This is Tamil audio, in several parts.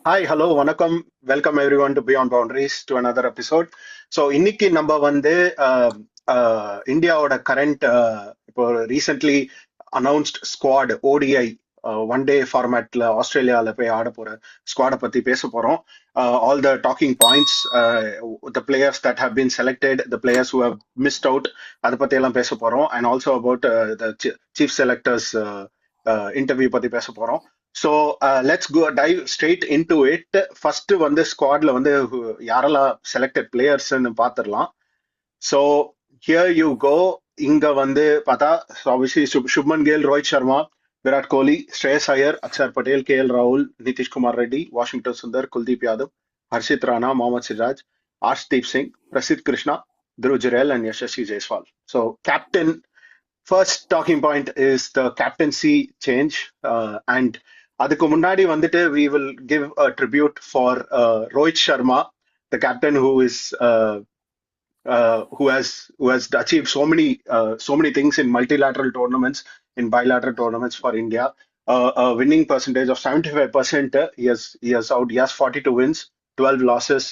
Hi, hello, வணக்கம். Welcome everyone to Beyond Boundaries to another episode. So இன்னைக்கு நம்ம வந்து இந்தியாவோட கரண்ட் இப்போ recently announced squad ODI one day ஃபார்மேட்ல ஆஸ்திரேலியாவில் போய் ஆட போற ஸ்குவாடை பத்தி பேச போறோம். All the talking points, the players that have been selected, the players who have missed out, அதை பத்தி எல்லாம் பேச போறோம். And also about the chief selectors interview பத்தி பேச போறோம். So let's go dive straight into it. First வந்து ஸ்குவாட்ல வந்து யாரெல்லாம் செலக்டட் பிளேயர்ஸ்ன்னு பார்த்துடலாம். So here you go. இங்க வந்து பார்த்தா ஆப்வியஸ்லி சுப்மன் கில், ரோஹித் சர்மா, விராட் கோலி, ஸ்ரேயஸ் ஐயர், அக்ஷர் பட்டேல், KL ராகுல், Nitish Kumar Reddy, Washington Sundar, Kuldeep Yadav, Harshit Rana, Mohammed Siraj, Arshdeep Singh, Prasidh Krishna, Dhruv Jurel and Yashasvi Jaiswal. So captain, first talking point is the captaincy change. அண்ட் அதுக்கு முன்னாடி வந்துட்டு we will give a tribute for Rohit Sharma, the captain who has achieved so many things in multilateral tournaments, in bilateral tournaments for India. A winning percentage of 75%. He has 42 wins, 12 losses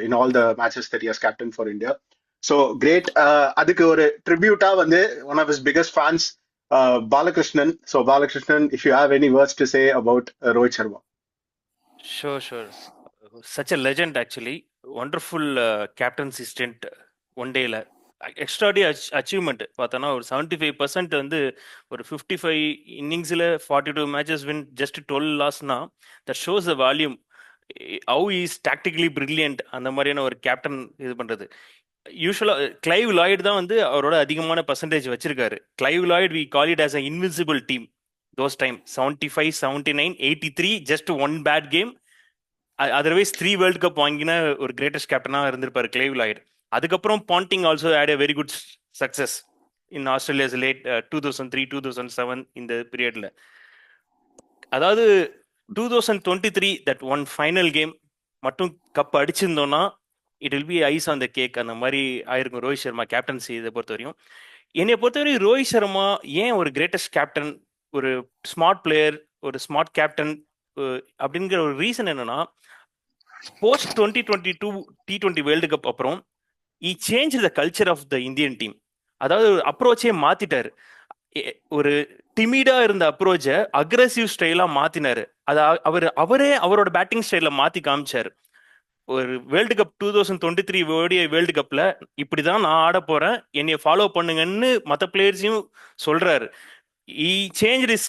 in all the matches that he has captained for India. So great. அதுக்கு ஒரு ட்ரிபியூட்டா வந்து one of his biggest fans, Balakrishnan. So Balakrishnan, if you have any words to say about Rohit Sharma. Sure. Such a legend actually. Wonderful captaincy stint one day. Extraordinary achievement பார்த்தோன்னா ஒரு 75% வந்து ஒரு 55 இன்னிங்ஸில் 42 மேட்சஸ் வின், ஜஸ்ட் 12 லாஸ்னா that shows the volume. How is tactically brilliant அந்த மாதிரியான ஒரு கேப்டன் இது பண்ணுறது. யூஸ்வலாக கிளைவ் லாய்டு தான் வந்து அவரோட அதிகமான பர்சன்டேஜ் வச்சிருக்காரு. Clive Lloyd we call it as a invisible team those time. 75, 79, 83, just one bad game. Otherwise 3 world cup வாங்கின ஒரு கிரேட்டஸ்ட் கேப்டனாக இருந்திருப்பாரு கிளைவ் லாய்டு. அதுக்கப்புறம் Ponting also had a very good success in Australia's late 2003, 2007 இந்த பீரியட்ல. அதாவது 2023 தட் ஒன் ஃபைனல் கேம் மட்டும் கப் அடிச்சிருந்தோம்னா it will be ice on the cake. அந்த மாதிரி ஆயிருக்கும் ரோஹித் சர்மா கேப்டன்சி இதை பொறுத்த வரையும். என்னை பொறுத்தவரையும் ரோஹித் சர்மா ஏன் ஒரு கிரேட்டஸ்ட் கேப்டன், ஒரு ஸ்மார்ட் பிளேயர், ஒரு ஸ்மார்ட் கேப்டன் அப்படிங்கிற ஒரு ரீசன் என்னன்னா, போஸ்ட் 2022 T20 வேர்ல்டு கப் அப்புறம் he changed the culture of the Indian team. அதாவது அப்ரோச்சே மாத்திட்டாரு. ஒரு டிமிடா இருந்த அப்ரோச்சை அக்ரெசிவ் ஸ்டைலா மாத்தினாரு. அது அவரே அவரோட பேட்டிங் ஸ்டைல மாத்தி காமிச்சாரு. ஒரு வேர்ல்டு கப் 2023 ஓடிஐ வேர்ல்டு கப்ல இப்படிதான் நான் ஆட போறேன், என்னைய ஃபாலோ பண்ணுங்கன்னு மற்ற பிளேயர்ஸையும் சொல்றாரு. he changed his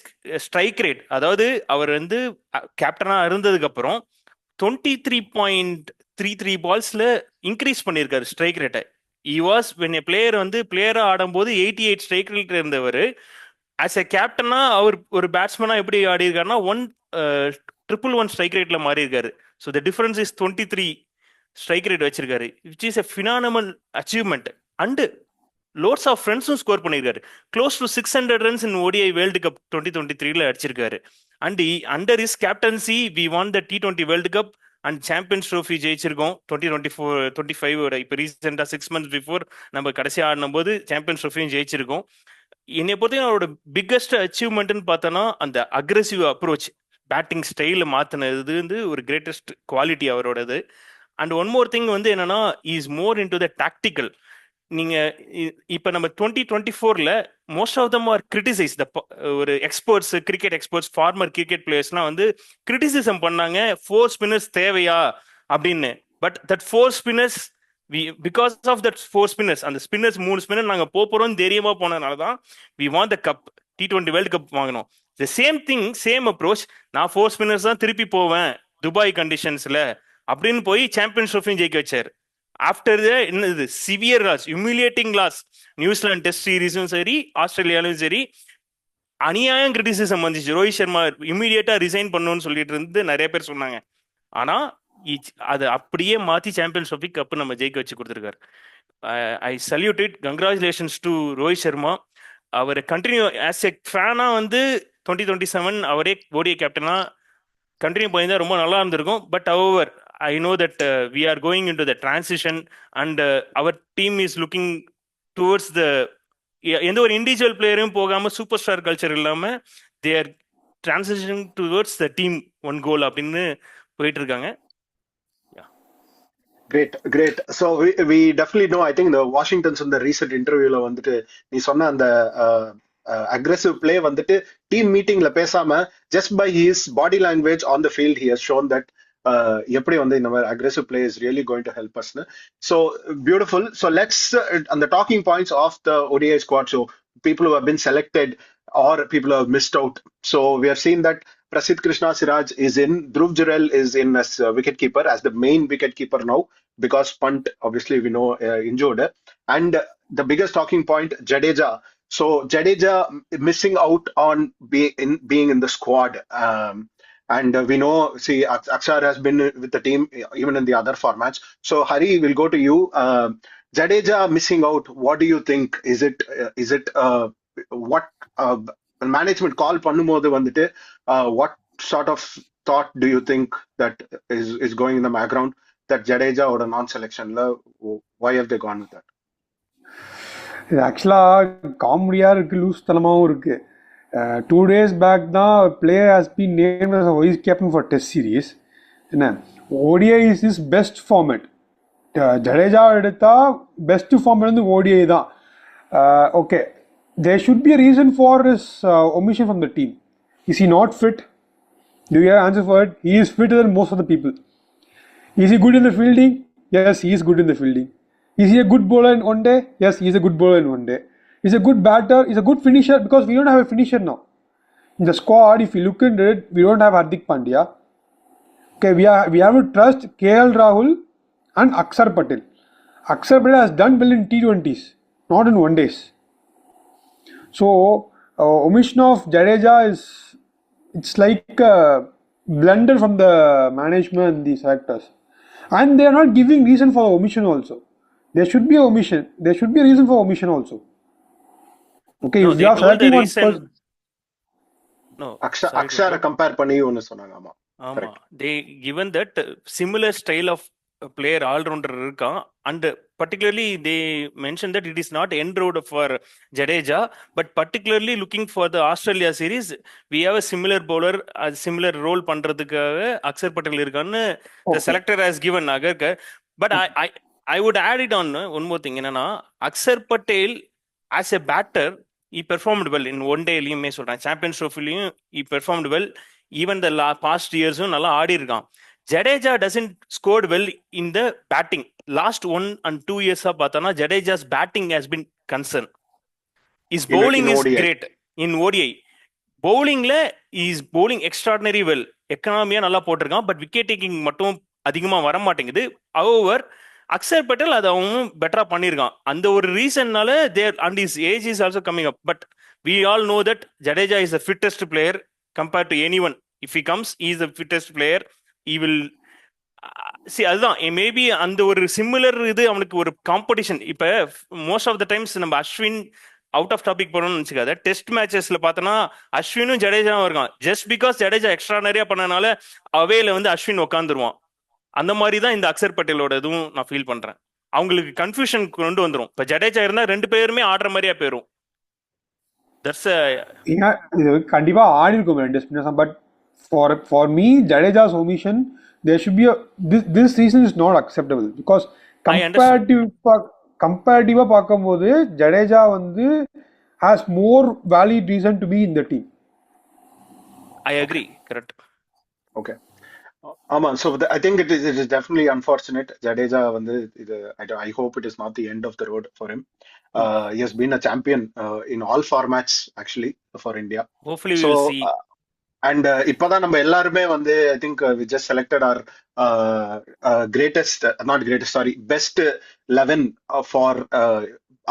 strike rate. அதாவது அவர் வந்து கேப்டனா இருந்ததுக்கு அப்புறம் 23.33 பால்ஸ்ல இன்க்ரீஸ் பண்ணியிருக்காரு ஸ்ட்ரைக் ரேட்டை. when a player வந்து பிளேயரா ஆடும்போது 88 ஸ்ட்ரைக் ரேட் இருந்தவர் ஆஸ் எ கேப்டனா அவர் ஒரு பேட்ஸ்மேனா எப்படி ஆடி இருக்காருன்னா 111 ஸ்ட்ரைக் ரேட்ல மாறி இருக்காரு. So the difference is 23 strike rate வச்சிருக்காரு, which is a phenomenal achievement. And lots of ரன்ஸும் ஸ்கோர் பண்ணியிருக்காரு. Close to 600 runs in ODI world cup 2023 அடிச்சிருக்காரு. And under his captaincy we won the T20 world cup and champions trophy ஜெயிச்சிருக்கோம் 2024-25. இப்போ ரீசெண்டாக 6 months பிஃபோர் நம்ம கடைசி ஆடின போது சாம்பியன்ஸ் ட்ரோஃபியும் ஜெயிச்சிருக்கோம். என்னை பொறுத்தவரைக்கும் அவரோட பிக்கஸ்ட் அச்சீவ்மெண்ட்னு பார்த்தோன்னா அந்த அக்ரெசிவ் அப்ரோச், பேட்டிங் ஸ்டைல மாத்தினது வந்து ஒரு கிரேட்டஸ்ட் குவாலிட்டி அவரோடது. அண்ட் ஒன் மோர் திங் வந்து என்னன்னா, is more into the tactical. நீங்க இப்ப நம்ம 2024ல most of them are criticise ஒரு experts, cricket experts, former cricket பிளேயர்ஸ்லாம் வந்து கிரிட்டிசிசம் பண்ணாங்க 4 ஸ்பின்னர்ஸ் தேவையா அப்படின்னு. But that 4 spinners because of that 4 spinners, அந்த ஸ்பின்னர்ஸ் 3 ஸ்பின்னர் நாங்க போறோம் தைரியமா போனதுனால தான் we won the cup, T20 world cup வாங்கினோம். The same thing, same approach. நான் 4 ஸ்பின்னர்ஸ் தான் திருப்பி போவேன் துபாய் கண்டிஷன்ஸ்ல அப்படின்னு போய் சாம்பியன்ஸ் ட்ரோஃபியும் ஜெயிக்க வச்சார். ஆஃப்டர் என்னது severe loss, humiliating loss, New Zealand test சீரீஸும் சரி, ஆஸ்திரேலியாலும் சரி, அநியாயம் கிரிட்டிசிசம் வந்துச்சு. ரோஹித் சர்மா இமீடியட்டா ரிசைன் பண்ணணும்னு சொல்லிட்டு இருந்து நிறைய பேர் சொன்னாங்க. ஆனா அது அப்படியே மாத்தி சாம்பியன்ஸ் ட்ரோஃபி கப் நம்ம ஜெயிக்க வச்சு கொடுத்துருக்காரு. I salute it. Congratulations to Rohit Sharma. அவர் கண்டினியூ ஆஸ் எ ஃபேனா வந்து 2027 அவரே ஓடிஐ கேப்டனா கண்டினியூ பண்ணியிருந்தா ரொம்ப நல்லா இருந்திருக்கும். But however I know that we are going into the transition and our team is looking towards the எந்த ஒரு இண்டிவிஜுவல் பிளேயரும் போகாம சூப்பர் ஸ்டார் கல்ச்சர் இல்லாம they are transition towards the team one goal அப்படின்னு போயிட்டு இருக்காங்க. Great. So we definitely know. I think the Washington's in the recent interview la வந்துட்டு நீ சொன்ன அந்த aggressive play வந்துட்டு team meetingல பேசாம just by his body language on the field he has shown that எப்படி வந்து இந்த மாதிரி aggressive play is really going to help us. So beautiful. So let's on the talking points of the ODI squad. So people who have been selected or people who have missed out. So we have seen that Prasidh Krishna Siraj is in. Dhruv Jurel is in as wicketkeeper, as the main wicketkeeper now, because Pant, obviously, we know injured. And the biggest talking point, Jadeja. So Jadeja missing out on being in the squad. And we know, see, Akshar has been with the team even in the other formats. So Hari, we'll go to you. Jadeja missing out. What do you think? Is it what management call பண்ணும்போது வந்துட்டு what sort of thought do you think that is going in the background that Jadeja or a non-selectionல why have they gone with that? இது ஆக்சுவலாக காமெடியாக இருக்குது, லூஸ் தனமாகவும் இருக்குது. 2 days பேக் தான் player has been named as a vice captain for test series. என்ன ODI is is best format. Jadeja எடுத்தால் பெஸ்ட் ஃபார்மேட் வந்து ஓடிஐ தான். Okay, there should be a reason for his omission from the team. Is he not fit? Do you have an answer for it? He is fitter than most of the people. Is he good in the fielding? Yes, he is good in the fielding. Is he a good bowler in one day? Yes, he is a good bowler in one day. Is a good batter? Is a good finisher, because we don't have a finisher now. In the squad, if you look into it, we don't have Hardik Pandya. Okay, we have to trust KL Rahul and Akshar Patel. Akshar Patel has done well in T20s, not in one days. So omission of Jadeja it's like a blunder from the management and the selectors, and they are not giving reason for omission also. There should be a omission. There should be a reason for omission also. Okay, No, if they you are told the selecting one reason. person, No, அக்ஷாரை கம்பேர் பண்ணி ஒன்னு சொன்னாங்க. ஆமா, ஆமா, they given that similar style of player all-rounder இருக்கான், and particularly they mentioned that it is not end road for Jadeja, but particularly looking for the Australia series, we have a similar bowler, a similar role பண்றதுக்காக அக்ஷர் பட்டேல் இருக்கான்னு the selector has given Agarkar. But I would add it on one more thing. என்னன்னா Axar Patel as a batter he performed well in one day லையுமே சொல்றேன், சாம்பியன்ஸ் ட்ரோஃபிலையும் he performed well. Even the past இயர்ஸும் நல்லா ஆடி இருக்கான். Jadeja doesn't scored well in the batting. Last 1 and 2 years பார்த்தோம்னா Jadeja's batting has been concern. His bowling is great in ODI. Bowlingல is bowling extraordinary well. எக்கனாமியா நல்லா போட்டிருக்கான், பட் விக்கெட் டேக்கிங் மட்டும் அதிகமா வர மாட்டேங்குது. However, அக்ஷர் பட்டேல் அதை அவனும் பெட்டரா பண்ணியிருக்கான். அந்த ஒரு ரீசன்னால there and his age is also coming up. But we all know that Jadeja is the fittest player compared to anyone. If he comes, he is the fittest player. He will see, அதுதான் மேபி அந்த ஒரு சிமிலர் இது அவனுக்கு ஒரு காம்படிஷன். இப்ப மோஸ்ட் ஆஃப் த டைம்ஸ் நம்ம அஸ்வின் அவுட் ஆஃப் டாபிக் போறோம்னு நினைச்சுக்காத, டெஸ்ட் மேட்சஸ்ல பார்த்தோன்னா அஸ்வினும் ஜடேஜாவும் இருக்கான். ஜஸ்ட் பிகாஸ் ஜடேஜா எக்ஸ்ட்ரா நிறைய பண்ணனால அவேல வந்து அஸ்வின் உட்காந்துருவான். அந்த மாதிரி தான் இந்த அக்ஷர் பட்டேலோட இதுவும் நான் ஃபீல் பண்றேன். அவங்களுக்கு கன்ஃபியூஷன் கொண்டு வந்துடும். இப்ப ஜடேஜா இருந்தா 2 பேருமே ஆடுற மாதிரியா போயிரும். இது கண்டிப்பா ஆடி இருக்கும். But for me, Jadeja's omission, there should be this reason is not acceptable, because comparative பார்க்கும்போது Jadeja வந்து has more valid reason to be in the team. I agree, correct. Okay. So I think it is definitely unfortunate. Jadeja வந்து இது I hope it is not the end of the road for him. He has been a champion in all formats actually for India. Hopefully we will see. And இப்பதான் நம்ம எல்லாருமே வந்து I think we just selected our best 11 for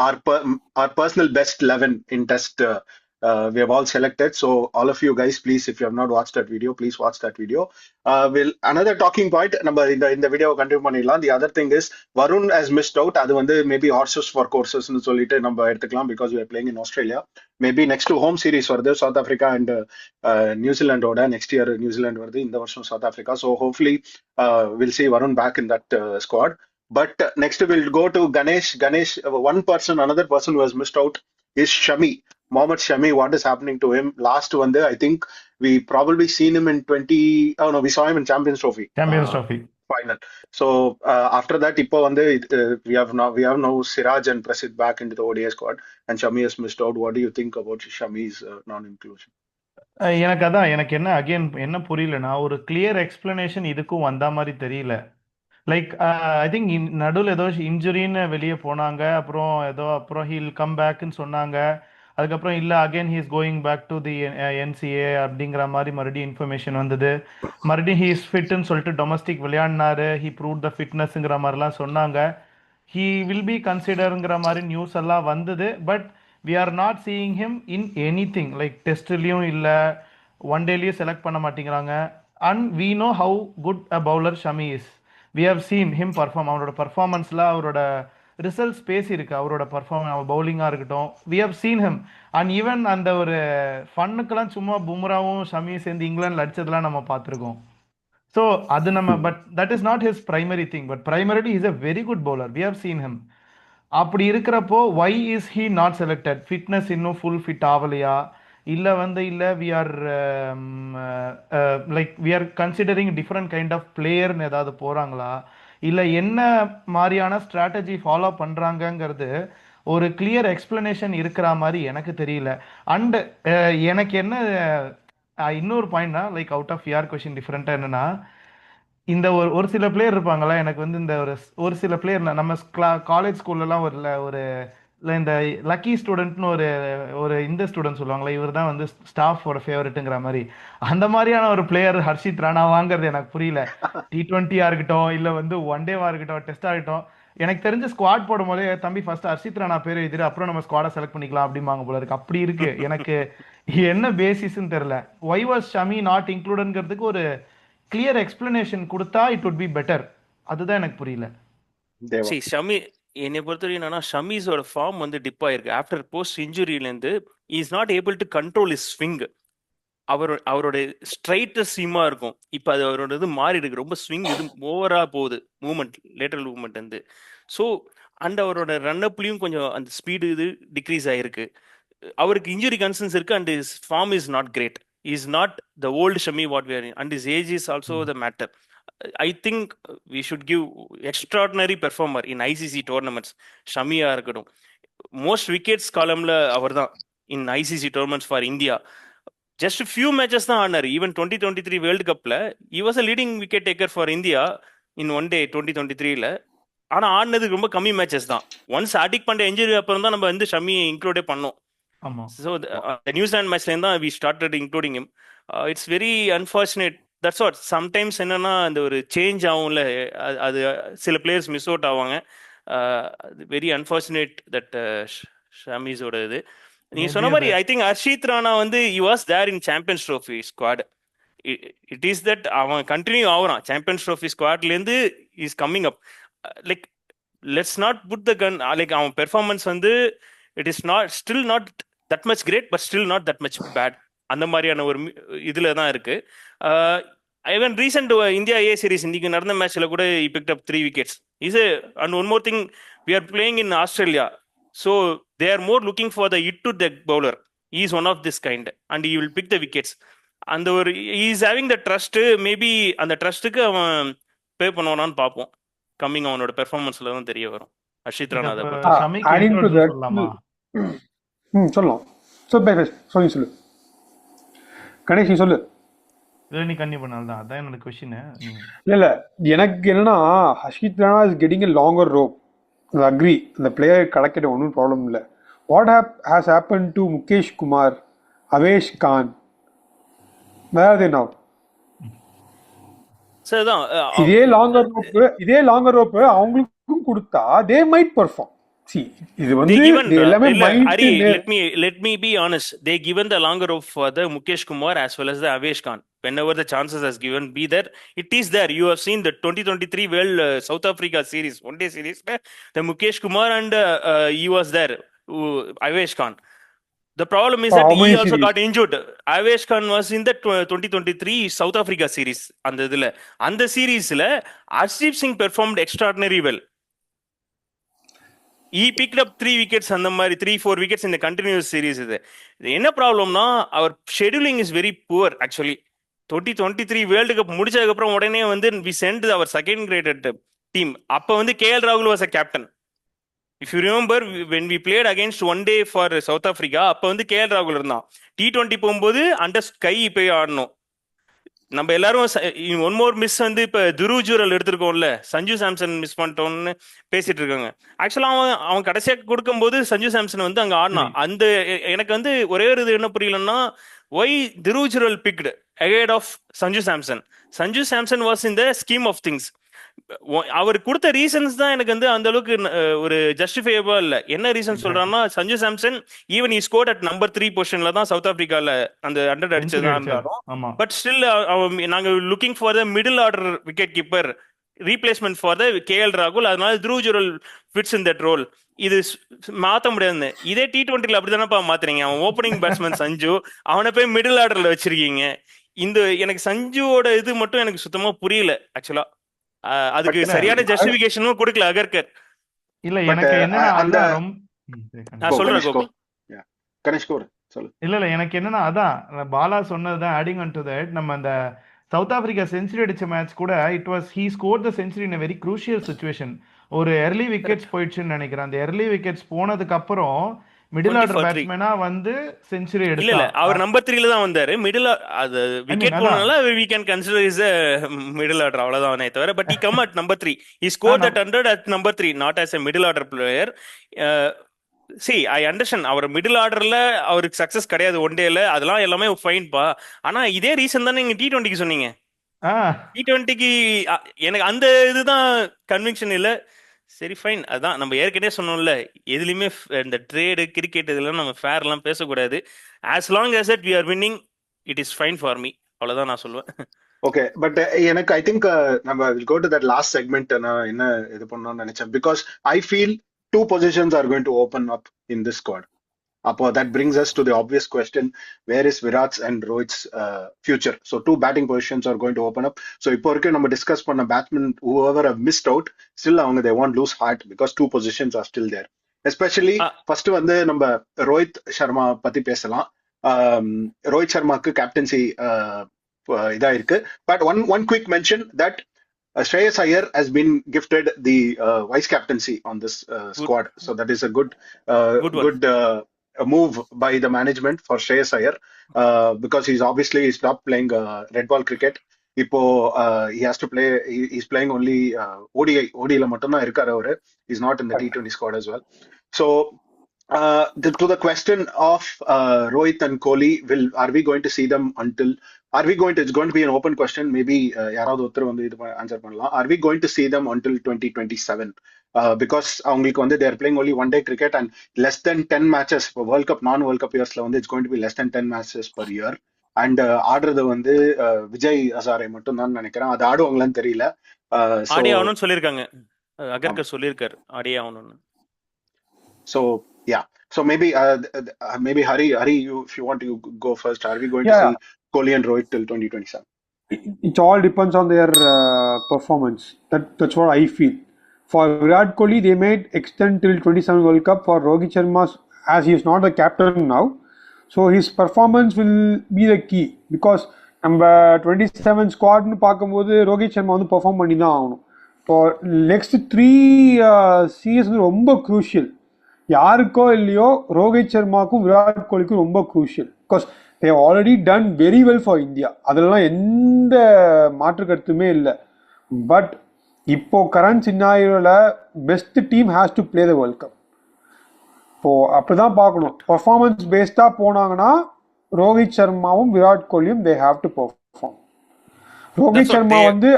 our personal best 11 in test. We have all selected. So all of you guys, please, if you have not watched that video, please watch that video. Another talking point, நம்ம இந்த வீடியோ கண்டினியூ பண்ணிடலாம். The other thing is Varun has missed out. அது வந்து maybe horses for courses னு சொல்லிட்டு நம்ம எடுத்துக்கலாம், because we are playing in Australia. Maybe next home series வருது South Africa and New Zealand ஓட. Next year New Zealand வருது, இந்த வருஷம் South Africa. So hopefully we'll see Varun back in that squad. But next we'll go to Ganesh. Another person who has missed out is Shami. Mohammad Shami, what is happening to him? Last one there, I think we probably seen him in 20. Oh no, we saw him in Champions Trophy. Champions trophy. Final. So after that, இப்போ வந்து we have now Siraj and Prasidh back into the ODI squad, and Shami has missed out. What do you think about Shami's non-inclusion? எனக்கு என்ன புரியலன்னா, ஒரு கிளியர் எக்ஸ்பிளனேஷன் இதுக்கும் வந்த மாதிரி தெரியல. லைக் ஐ திங்க் நடுவில் ஏதோ இன்ஜுரின்னு வெளியே போனாங்க, அப்புறம் ஹீல் கம் பேக்னு சொன்னாங்க. அதுக்கப்புறம் இல்லை again he's going back to the NCA அப்படிங்கிற மாதிரி மறுபடியும் இன்ஃபர்மேஷன் வந்தது. மறுபடியும் ஹீஸ் ஃபிட்னு சொல்லிட்டு டொமஸ்டிக் விளையாடினாரு, ஹீ ப்ரூவ் த ஃபிட்னஸ்ங்கிற மாதிரிலாம் சொன்னாங்க. ஹீ வில் பி கன்சிடருங்கிற மாதிரி நியூஸ் எல்லாம் வந்தது. But we are not seeing him in anything, like டெஸ்ட்லயும் இல்லை, ஒன் டேலயும் செலக்ட் பண்ண மாட்டேங்கிறாங்க. And we know how good a bowler Shami is. we have seen him perform. அவரோட பர்ஃபார்மன்ஸ்ல அவரோட ரிசல்ட்ஸ் பேசியிருக்கு. அவரோட பர்ஃபார்மன்ஸ் பவுலிங்காக இருக்கட்டும், we have seen him. And even அந்த ஒரு ஃபன்னுக்கெல்லாம் சும்மா பும்ராவும் ஷமியும் சேர்ந்து இங்கிலாந்து அடிச்சதெல்லாம் நம்ம பார்த்துருக்கோம். ஸோ அது நம்ம, but that is not his primary thing. But primarily is a very good bowler, we have seen him. அப்படி இருக்கிறப்போ why is he not selected? Fitness இன்னும் ஃபுல் ஃபிட் ஆகலையா? இல்லை we are like we are considering different kind of பிளேயர்னு ஏதாவது போகிறாங்களா? இல்லை என்ன மாதிரியான ஸ்ட்ராட்டஜி ஃபாலோ பண்ணுறாங்கங்கிறது ஒரு கிளியர் எக்ஸ்பிளனேஷன் இருக்கிற மாதிரி எனக்கு தெரியல. அண்ட் எனக்கு என்ன இன்னொரு பாயிண்ட்னா, லைக் அவுட் ஆஃப் யார் கொஷின் டிஃப்ரெண்ட்டாக என்னென்னா, இந்த ஒரு சில பிளேயர் இருப்பாங்களா, எனக்கு வந்து இந்த ஒரு சில பிளேயர் நம்ம காலேஜ் ஸ்கூல்லலாம் ஒரு இந்த லக்கி ஸ்டூடெண்ட்னு ஒரு இந்த ஸ்டூடெண்ட் சொல்லுவாங்களா, இவர் தான் வந்து ஸ்டாஃபோட ஃபேவரெட்டுங்கிற மாதிரி. அந்த மாதிரியான ஒரு பிளேயர் ஹர்ஷித் ராணா வாங்குறது எனக்கு புரியல. T20 இருக்கட்டும், இல்லை வந்து ஒன் டேவா இருக்கட்டும், டெஸ்டாக இருக்கட்டும், எனக்கு தெரிஞ்ச ஸ்குவாட் போடும் போதே தம்பி ஃபர்ஸ்ட் ஹர்ஷித் ராணா பேர் எழுதிட்டு அப்புறம் நம்ம ஸ்குவாடை செலக்ட் பண்ணிக்கலாம் அப்படிம்பாங்க போல இருக்கு. அப்படி இருக்கு. எனக்கு என்ன பேசிஸ்ன்னு தெரியல. ஒய் வாஸ் ஷமி நாட் இன்க்ளூடன்ங்கிறதுக்கு ஒரு கிளியர் எக்ஸ்பிளனேஷன் கொடுத்தா இட் வுட் பி பெட்டர். அதுதான் எனக்கு புரியல. ஷமி என்னை பொறுத்தவரைக்கும் என்னன்னா, ஷமிஸோட ஃபார்ம் வந்து டிப் ஆயிருக்கு. ஆஃப்டர் போஸ்ட் இன்ஜுரியிலேருந்து is not able to control his swing. அவரோட ஸ்ட்ரைட்டஸ்ட் சீமா இருக்கும். இப்போ அது அவரோட இது மாறி இருக்கு. ரொம்ப ஸ்விங் இது ஓவரா போகுது, மூவ்மெண்ட், லேட்டரல் மூவ்மெண்ட் வந்து. ஸோ அண்ட் அவரோட ரன்அப்லையும் கொஞ்சம் அந்த ஸ்பீடு இது டிக்ரீஸ் ஆயிருக்கு. அவருக்கு இன்ஜுரி கன்சர்ன்ஸ் இருக்கு. And is form is not great. Is not the old Shami what we are in. And his age is also the matter. I think we should give extraordinary performer in ICC tournaments. Shamiya இருக்கட்டும், மோஸ்ட் விக்கெட்ஸ் காலம்ல அவர் தான் இன் ICC tournaments for India. Just few matches தான் ஆனார். ஈவன் 2023 வேர்ல்டு கப்ல he was a leading wicket taker for India in one day 2023ல. ஆனா ஆடினது ரொம்ப கம்மி மேட்சஸ் தான். ஒன்ஸ் ஹார்திக் பாண்டியா இன்ஜுரி அப்புறம் தான் நம்ம வந்து ஷமியை இன்க்ளூடே பண்ணோம். ஸோ நியூசிலாந்து மேட்ச்லேருந்து தான் we started including him. It's very unfortunate. That's what sometimes என்னன்னா, அந்த ஒரு சேஞ்ச் ஆகும்ல, அது சில பிளேயர்ஸ் மிஸ் அவுட் ஆவாங்க. வெரி அன்ஃபார்ச்சுனேட் தட் ஷமிஸோட இது. நீங்க சொன்ன மாதிரி ஐ திங்க் ஹர்ஷித் ராணா வந்து he was there in champions trophy squad. It is that அவன் கண்டினியூ ஆகுறான் சாம்பியன்ஸ் ட்ரோஃபி ஸ்குவாட்லேருந்து is coming up. Like let's not put the gun. Like அவன் பெர்ஃபார்மன்ஸ் வந்து it is not still not that much great, but still not that much bad. அந்த மாதிரியான ஒரு இதுல தான் இருக்கு. Even recent India A series இன்னைக்கு நடந்த மேட்ச்ல கூட he picked up 3 wickets. And one more thing, we are playing in Australia, so they are more looking for the hit to the bowler. He is one of this kind and he will pick the wickets. அந்த ஒரு he is having the trust. Maybe அந்த ட்ரஸ்ட்டுக்கு அவன் பே பண்ணுவானான்னு பார்ப்போம். கம்மிங் அவனோட பெர்ஃபார்மன்ஸ்ல தான் தெரிய வரும். ஹர்ஷித் ராணா அதை சொல்லலாம். சொல்லு கணேஷ், நீ சொல்லு. நீ கன்னியூ பண்ணால்தான் அதான் என்னோட கொஸ்டின். இல்ல எனக்கு என்னன்னா, Harshit Rana is getting a longer rope. Agree, அந்த பிளேயர் கிடைக்கிற ஒன்றும் ப்ராப்ளம் இல்லை. What has happen to Mukesh Kumar, Avesh Khan, where are they now? இதே லாங்கர் ரோப் அவங்களுக்கும் கொடுத்தா they might perform. இது வந்து எல்லாமே let me be honest, they given the longer rope for the Mukesh Kumar as well as the Avesh Khan. Whenever the chances has given be there, it is there. You have seen the 2023 World South Africa series, one day series, the Mukesh Kumar and he was there, Avesh Khan. The problem is that he also got injured. Avesh Khan was in the 2023 South Africa series. அந்த சீரீஸ்ல Arshdeep Singh performed extraordinary well. ஈ பிக்ட் அப் 3 விக்கெட்ஸ், அந்த மாதிரி 3-4 விக்கெட்ஸ் இந்த கண்டினியூஸ் சீரீஸ். இது என்ன ப்ராப்ளம்னா அவர் scheduling is very poor actually. 2023 world cup முடிச்சதுக்கு அப்புறம் உடனே வந்து we sent our second graded team. அப்ப வந்து கேஎல் ராகுல் was a captain. If you remember when we played against one day for South Africa, அப்ப வந்து கேஎல் ராகுல் இருந்தான். T20 போகும்போது அண்டர் ஸ்கை போய் ஆடணும். நம்ம எல்லாரும் ஒன் மோர் மிஸ் வந்து இப்ப துருவ் ஜூரல் எடுத்திருக்கோம்ல, சஞ்சு சாம்சன் மிஸ் பண்ணிட்டோம்னு பேசிட்டு இருக்காங்க. ஆக்சுவலா அவன் கடைசியா கொடுக்கும்போது சஞ்சு சாம்சன் வந்து அங்க ஆடினான். அந்த எனக்கு வந்து ஒரே ஒரு இது என்ன புரியலன்னா, why Dhruv Jurel picked ahead of Sanju Samson. Sanju Samson was in the scheme of things. அவர் கொடுத்த ரீசன்ஸ் தான் எனக்கு வந்து அந்த அளவுக்கு ஒரு ஜஸ்டிஃபையபிளா இல்ல. என்ன ரீசன் சொல்றான்னா, Sanju Samson even he scored at number 3 பொசிஷன்ல தான் சவுத் ஆப்பிரிக்கால அந்த 100 அடிச்சதா இருந்தாலும், பட் ஸ்டில் நாங்க looking for the middle order wicket keeper replacement for the KL ராகுல். அதனால Dhruv Jurel fits in that role. இது மாத்த முடியாது. இதே T20ல அப்படிதானப்பா மாத்துறீங்க. அவன் ஓப்பனிங் பேட்ஸ்மேன் சஞ்சு, அவனை போய் மிடில் ஆர்டர்ல வச்சிருக்கீங்க. இந்த எனக்கு சஞ்சுவோட இது மட்டும் எனக்கு சுத்தமா புரியல ஆக்சுவலா. அதுக்கு சரியான ஜஸ்டிபிகேஷனும் கொடுக்கல அகர்கர். இல்ல எனக்கு என்னன்னா அதான் நான் சொல்றேன் கோகுல். இல்ல எனக்கு என்னன்னா அதான் பாலா சொன்னதுதான் ஆடிங் ஆன் டு தட். நம்ம அந்த சவுத் ஆப்பிரிக்கா செஞ்சுரி அடிச்ச மேட்ச் கூட it was he score the century in a very crucial situation. ஒரு early விக்கெட்ஸ் போயிடுச்சுன்னு நினைக்கிறேன். அந்த early விக்கெட்ஸ் போனதுக்கு அப்புறம் மிடில் ஆர்டர் பேட்ஸ்மேனா வந்து செஞ்சுரி எடுத்தார். இல்ல அவர் நம்பர் 3ல தான் வந்தாரு. மிடில் அது விக்கெட் போனனால we can consider is a middle order அவ்வளவுதானே தவிர, but he come at number 3. He scored that 100 at number 3, not as a middle order player. See, I understand அவர் மிடில் ஆர்டர்ல அவருக்கு சக்சஸ் கிடையாது ஒன் டேல, அதெல்லாம் எல்லாமே ஃபைன் பா. ஆனா இதே ரீசன் தானே நீங்க T20க்கு சொன்னீங்க. T20க்கு எனக்கு அந்த இதுதான் கன்விக்ஷன் இல்ல. சரி ஃபைன், அதான் நம்ம ஏற்கனவே சொன்னோம்ல, எதுலையுமே இந்த ட்ரேடு கிரிக்கெட் இதெல்லாம் நம்ம ஃபேர்லாம் பேசக்கூடாது. As long as that we are winning, it is fine for me. அவ்வளவுதான் நான் சொல்லுவேன். ஓகே, பட் எனக்கு ஐ திங்க் நம்ம will go to that last segment. நான் என்ன இது பண்ணணும்னு நினைச்சேன், because I feel 2 positions are going to open up in this squad. Appo that brings us to the obvious question, where is Virat's and Rohit's future? So 2 batting positions are going to open up. So ipo irukku நம்ம டிஸ்கஸ் பண்ண batsmen whoever have missed out, still அவங்க they won't lose heart because 2 positions are still there. Especially first வந்து நம்ம ரோஹித் சர்மா பத்தி பேசலாம். ரோஹித் சர்மாக்கு கேப்டன்சி இதா இருக்கு. But one quick mention that Shreyas Iyer has been gifted the vice captaincy on this squad, so that is a good move by the management for Shreyas Iyer, because he's obviously stopped playing red ball cricket. Ipo he has to play, he's playing only ODI la mattum da irukkaru avaru. He's not in the T20 squad as well. So to the question of Rohit and Kohli, are we going to see them until, it's going to be an open question, maybe யாராவது ஒருத்தர் வந்து இது ஆன்சர் பண்ணலாம். Are we going to see them until 2027? Because அவங்களுக்கு வந்து they are playing only one day cricket and less than 10 matches for World Cup, non-World Cup yearsல வந்து it's going to be less than 10 matches per year. And ஆடுறது வந்து விஜய் ஹசாரே மட்டும் தான் நினைக்கிறேன். அது ஆடுவாங்களான்னு தெரியல. ஆடியே ஆகணும்னு சொல்லியிருக்காங்க, அகர்கர் சொல்லியிருக்காரு ஆடியே ஆகணும்னு. So yeah, so maybe Hari, you, if you want to go first, are we going to see Kohli and Rohit till 2027? It all depends on their performance. That's what I feel. For Virat Kohli, they made extend till 27 World Cup. For Rohit Sharma, as he is not the captain now, so his performance will be the key. Because நம்ம 27 ஸ்குவாட்னு பார்க்கும்போது ரோஹித் சர்மா வந்து பெர்ஃபார்ம் பண்ணி தான் ஆகணும். இப்போ நெக்ஸ்ட் 3 சீரீஸ் வந்து ரொம்ப க்ரூஷியல். யாருக்கோ இல்லையோ ரோஹித் சர்மாக்கும் விராட் கோலிக்கும் ரொம்ப crucial. Because they have already done very well for India. அதெல்லாம் எந்த மாற்று கருத்துமே இல்லை. பட் இப்போ கரண்ட் சினாரியோல best team has to play the world cup. இப்போ அப்படிதான் பார்க்கணும். பர்ஃபார்மன்ஸ் பேஸ்டா போனாங்கன்னா ரோஹித் சர்மாவும் விராட் கோலியும் they have to perform. Rohit Sharma வந்து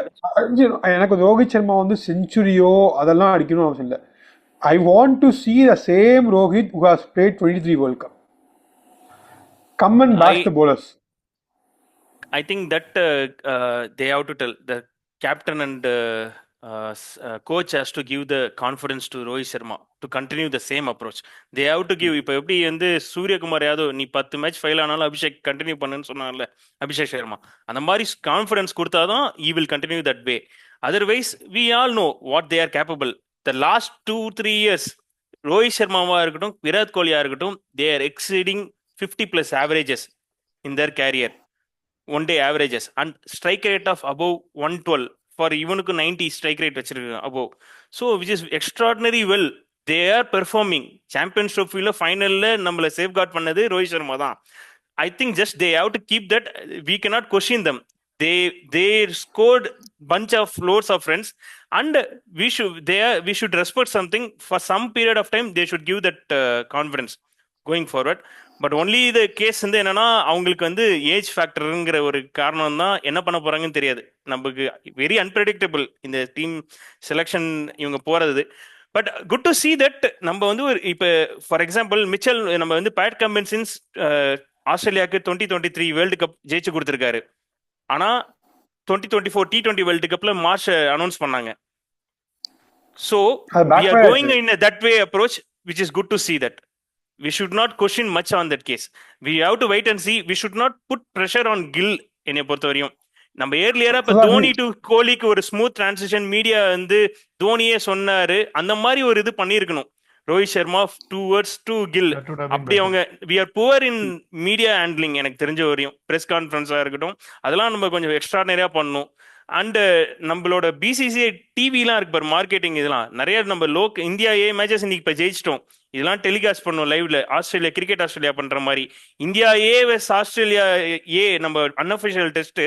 எனக்கு ரோஹித் சர்மா வந்து செஞ்சுரியோ அதெல்லாம் அடிக்கணும்னு அவசியம் இல்லை. I want to see the same Rohit who has played 23 World Cup. Come and bash the bowlers. I think that they have to tell the captain and coach has to give the confidence to Rohit Sharma to continue the same approach. They have to give. இப்போ எப்படி வந்து சூரியகுமார் யாதவ் நீ 10 மேட்ச் ஃபெயில் ஆனாலும் அபிஷேக் கண்டினியூ பண்ணுன்னு சொன்னார்ல அபிஷேக் சர்மா, அந்த மாதிரி கான்ஃபிடன்ஸ் கொடுத்தாதான் he will continue that way. Otherwise we all know what they are capable. The last 2-3 years Rohit சர்மாவா இருக்கட்டும், விராட் கோலியா இருக்கட்டும், they are exceeding 50+ averages in their career, one day averages, and strike rate of above 112. For இவனுக்கு 90 strike rate வச்சிருக்காங்க above. So which is extraordinary well. They are performing. Champions ட்ரோஃபில ஃபைனல்ல நம்மள சேஃப்கார்ட் பண்ணது ரோஹித் சர்மா தான். I think just they have to keep that. We cannot question them. They scored bunch of loads of runs, and we should respect something for some period of time. They should give that confidence going forward. But only the case வந்து என்னன்னா, அவங்களுக்கு வந்து ஏஜ் ஃபேக்டருங்கிற ஒரு காரணம் தான். என்ன பண்ண போறாங்கன்னு தெரியாது. நமக்கு வெரி அன்பிரடிக்டபிள் இந்த டீம் செலெக்ஷன் இவங்க போறது. But good to see that நம்ம வந்து ஒரு இப்போ ஃபார் எக்ஸாம்பிள் மிச்சல், நம்ம வந்து பேட் கம்பின்ஸ் ஆஸ்திரேலியாவுக்கு 2023 வேர்ல்டு கப் ஜெயிச்சு கொடுத்துருக்காரு. ஆனா 2024 T20 வேர்ல்டு கப்ல மார்ச் அனௌன்ஸ் பண்ணாங்க. So we are going in that way approach, which is good to see that. We should not question much on that case. We have to wait and see. We should not put pressure on Gill. என்னை பொறுத்த வரையும் நம்ம ஏர்லியரா இப்ப தோனி டு கோலிக்கு ஒரு ஸ்மூத் டிரான்சிஷன் மீடியா வந்து தோனியே சொன்னாரு, அந்த மாதிரி ஒரு இது பண்ணிருக்கணும். ரோஹித் சர்மா டுவர்ட்ஸ் டு கில் அப்படி அவங்க we are poor in media handling. எனக்கு தெரிஞ்ச வரையும் பிரஸ் கான்ஃபரன்ஸா இருக்கட்டும், அதெல்லாம் நம்ம கொஞ்சம் எக்ஸ்ட்ரானரியா பண்ணணும். அண்ட் நம்மளோட பிசிசிஐ டிவிலாம் இருக்கு பாரு, மார்க்கெட்டிங் இதெல்லாம் நிறைய நம்ம இந்தியா ஏ மேட்சஸ் இன்னைக்கு இப்போ ஜெயிச்சிட்டோம், இதெல்லாம் டெலிகாஸ்ட் பண்ணும் லைவ்ல. ஆஸ்திரேலியா கிரிக்கெட் ஆஸ்திரேலியா பண்ற மாதிரி India A Yves Australia A நம்ம அன்அஃபிஷியல் டெஸ்ட்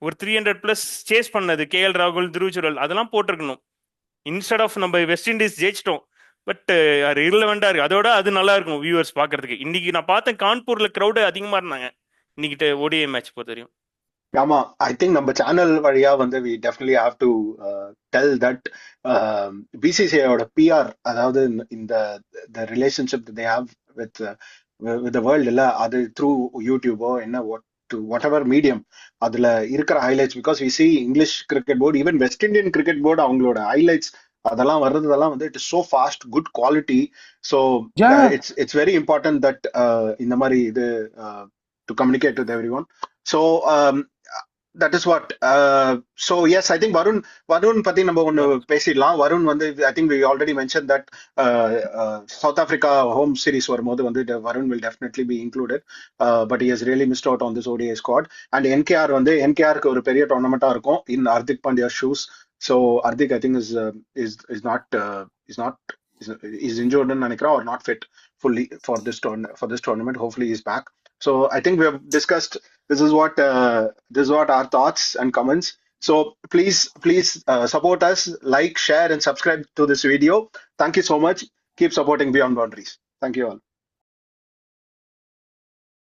ஒரு 300+ சேஸ் பண்ணது கேஎல் ராகுல், திருச்சுரல், அதெல்லாம் போட்டிருக்கணும். இன்ஸ்டெட் ஆஃப் நம்ம வெஸ்ட் இண்டீஸ் ஜெயிச்சிட்டோம், பட் அது irrelevant-ஆ இருக்கு. அதோட அது நல்லா இருக்கும் வியூவர்ஸ் பாக்குறதுக்கு. இன்னைக்கு நான் பார்த்தேன் கான்பூர்ல கிரௌடு அதிகமா இருந்தாங்க இன்னைக்கு ஓடிஐ மேட்ச் பொறுத்த வரையும். ஆமா, ஐ திங்க் நம்ம சேனல் வழியா வந்து we definitely have to tell that பிசிசிஐயோட பிஆர், அதாவது இந்த relationship they have with the world இல்ல, அது த்ரூ யூடியூபோ என்ன வாட் எவர் மீடியம் அதுல இருக்கிற highlights. Because we see English cricket board, even West Indian cricket board அவங்களோட ஹைலைட்ஸ் அதெல்லாம் வர்றதெல்லாம் வந்து it is so fast, good quality. So it's very important that இந்த மாதிரி இது to communicate with everyone. So that is what so yes, I think varun பத்தி நம்ம ஒன்னு பேசிடலாம். வருண் வந்து I think we already mentioned that South Africa home series வரும்போது வந்து Varun will definitely be included, but he has really missed out on this ODI squad. And NKR வந்து NKRக்கு ஒரு பெரிய டோர்னமெண்டா இருக்கும் in Hardik Pandya's shoes. So Hardik I think is injured ன்னு நினைக்கிறேன், or not fit fully for this tournament. Hopefully he's back. So I think we have discussed, this is what our thoughts and comments. So please support us, like, share and subscribe to this video. Thank you so much. Keep supporting Beyond Boundaries. Thank you all.